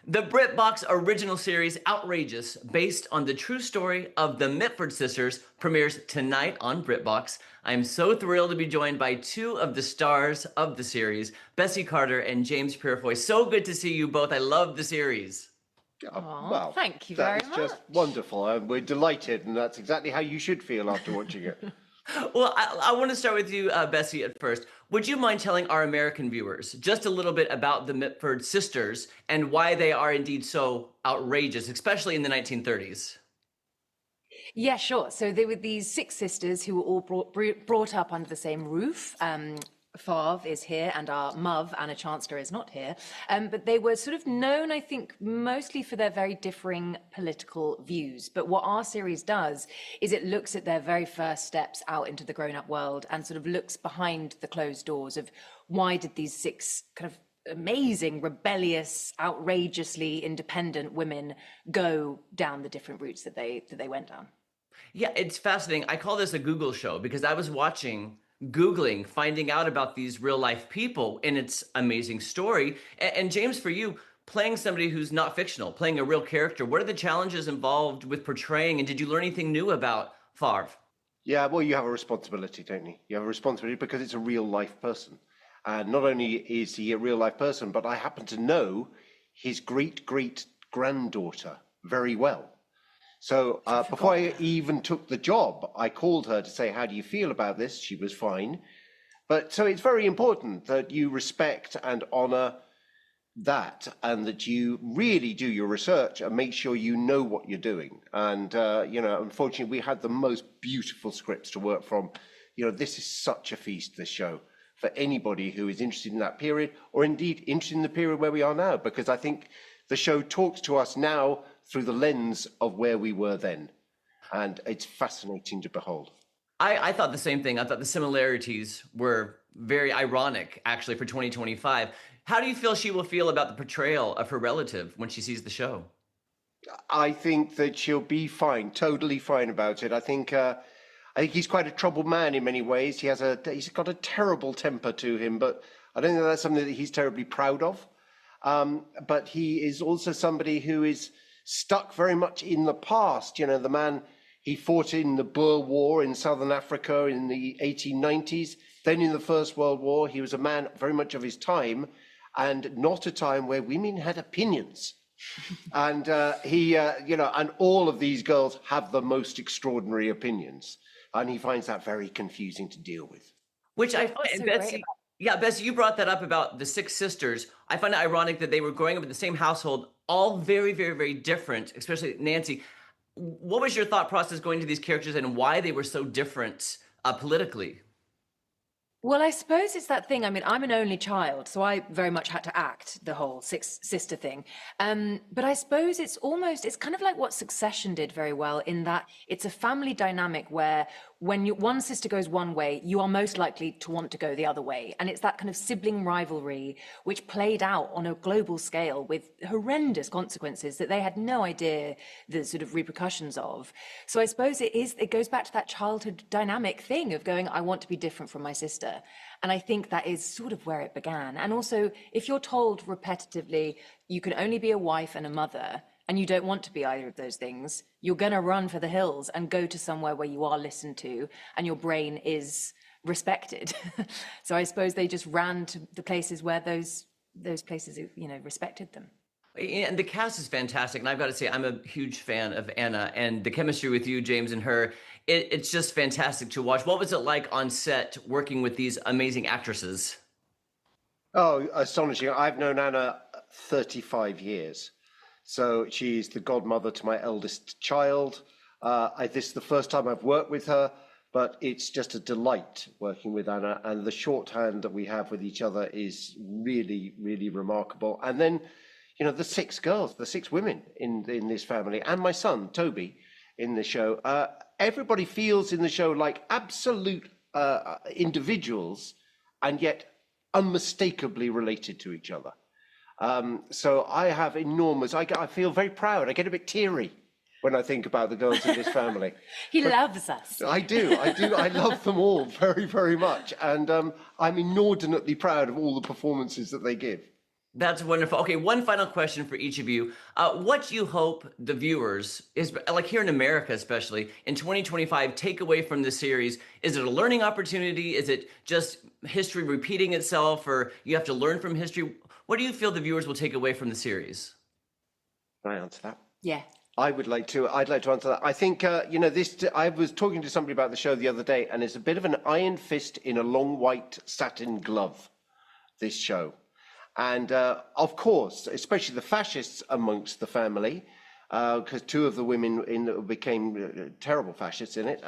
The Britbox original series Outrageous, based on the true story of the Mitford sisters, premieres tonight on Britbox. I'm so thrilled to be joined by two of the stars of the series, Bessie Carter and James Purefoy. So good to see you both. I love the series. Oh, Well, thank you that very is just much. wonderful. We're delighted, and that's exactly how you should feel after watching it. Well, I want to start with you, Bessie, at first. Would you mind telling our American viewers just a little bit about the Mitford sisters and why they are indeed so outrageous, especially in the 1930s? Yeah, sure. So they were these six sisters who were all brought up under the same roof. Favre is here, and our Muv, Anna Chancellor, is not here. But they were sort of known, I think, mostly for their very differing political views. But what our series does is it looks at their very first steps out into the grown-up world and sort of looks behind the closed doors of why did these six kind of amazing, rebellious, outrageously independent women go down the different routes that they went down. Yeah, it's fascinating. I call this a Google show because I was Googling, finding out about these real life people and its amazing story. And James, for you, playing somebody who's not fictional, playing a real character, what are the challenges involved with portraying? And did you learn anything new about Favre? Yeah, well, you have a responsibility, don't you? You have a responsibility because it's a real life person. And not only is he a real life person, but I happen to know his great great granddaughter very well. So before I even took the job, I called her to say, how do you feel about this? She was fine. But so it's very important that you respect and honor that, and that you really do your research and make sure you know what you're doing. And, unfortunately, we had the most beautiful scripts to work from. This is such a feast, this show, for anybody who is interested in that period, or indeed interested in the period where we are now, because I think the show talks to us now through the lens of where we were then. And it's fascinating to behold. I thought the same thing. I thought the similarities were very ironic, actually, for 2025. How do you feel she will feel about the portrayal of her relative when she sees the show? I think that she'll be fine, totally fine about it. I think he's quite a troubled man in many ways. He's got a terrible temper to him, but I don't think that's something that he's terribly proud of. But he is also somebody who is stuck very much in the past. The man, he fought in the Boer War in Southern Africa in the 1890s. Then in the First World War, he was a man very much of his time, and not a time where women had opinions. And and all of these girls have the most extraordinary opinions, and he finds that very confusing to deal with. Which I What's find, so great Betsy, about yeah, Betsy, you brought that up about the six sisters. I find it ironic that they were growing up in the same household, all very, very, very different, especially Nancy. What was your thought process going to these characters and why they were so different politically? Well, I suppose it's that thing. I mean, I'm an only child, so I very much had to act the whole six sister thing. But I suppose it's kind of like what Succession did very well in that it's a family dynamic where when one sister goes one way, you are most likely to want to go the other way. And it's that kind of sibling rivalry, which played out on a global scale with horrendous consequences that they had no idea the sort of repercussions of. So I suppose it goes back to that childhood dynamic thing of going, I want to be different from my sister. And I think that is sort of where it began. And also, if you're told repetitively, you can only be a wife and a mother, and you don't want to be either of those things, you're going to run for the hills and go to somewhere where you are listened to and your brain is respected. So I suppose they just ran to the places where those places, respected them. And the cast is fantastic. And I've got to say, I'm a huge fan of Anna and the chemistry with you, James, and her. It's just fantastic to watch. What was it like on set working with these amazing actresses? Oh, astonishing. I've known Anna 35 years. So she's the godmother to my eldest child. This is the first time I've worked with her, but it's just a delight working with Anna. And the shorthand that we have with each other is really, really remarkable. And then, the six girls, the six women in this family, and my son, Toby, in the show. Everybody feels in the show like absolute individuals, and yet unmistakably related to each other. So I have I feel very proud. I get a bit teary when I think about the girls in this family. He loves us. I do. I love them all very, very much. And I'm inordinately proud of all the performances that they give. That's wonderful. Okay, one final question for each of you. What do you hope the viewers, is like here in America especially, in 2025 take away from this series? Is it a learning opportunity? Is it just history repeating itself, or you have to learn from history? What do you feel the viewers will take away from the series? Can I answer that? Yeah. I'd like to answer that. I think, I was talking to somebody about the show the other day, and it's a bit of an iron fist in a long white satin glove, this show. And of course, especially the fascists amongst the family, because two of the women became terrible fascists in it,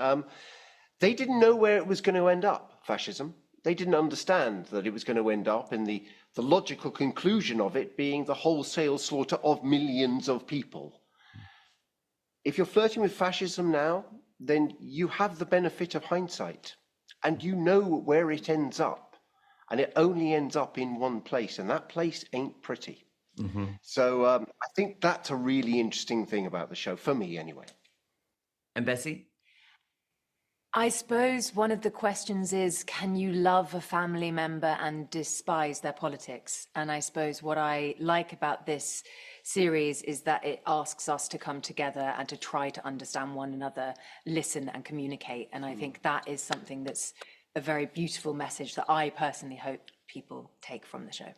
they didn't know where it was going to end up, fascism. They didn't understand that it was going to end up in the logical conclusion of it being the wholesale slaughter of millions of people. If you're flirting with fascism now, then you have the benefit of hindsight, and you know where it ends up. And it only ends up in one place, and that place ain't pretty. Mm-hmm. So I think that's a really interesting thing about the show, for me anyway. And Bessie? I suppose one of the questions is, can you love a family member and despise their politics? And I suppose what I like about this series is that it asks us to come together and to try to understand one another, listen and communicate. And I think that is something that's a very beautiful message that I personally hope people take from the show.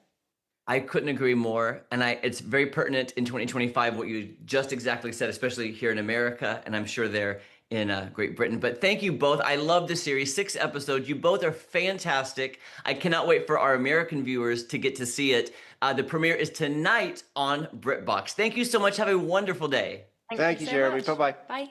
I couldn't agree more. And it's very pertinent in 2025, what you just exactly said, especially here in America, and I'm sure there in Great Britain. But thank you both. I love the series, 6 episodes. You both are fantastic. I cannot wait for our American viewers to get to see it. The premiere is tonight on Britbox. Thank you so much. Have a wonderful day. Thank you, Jeremy. Bye-bye. Bye.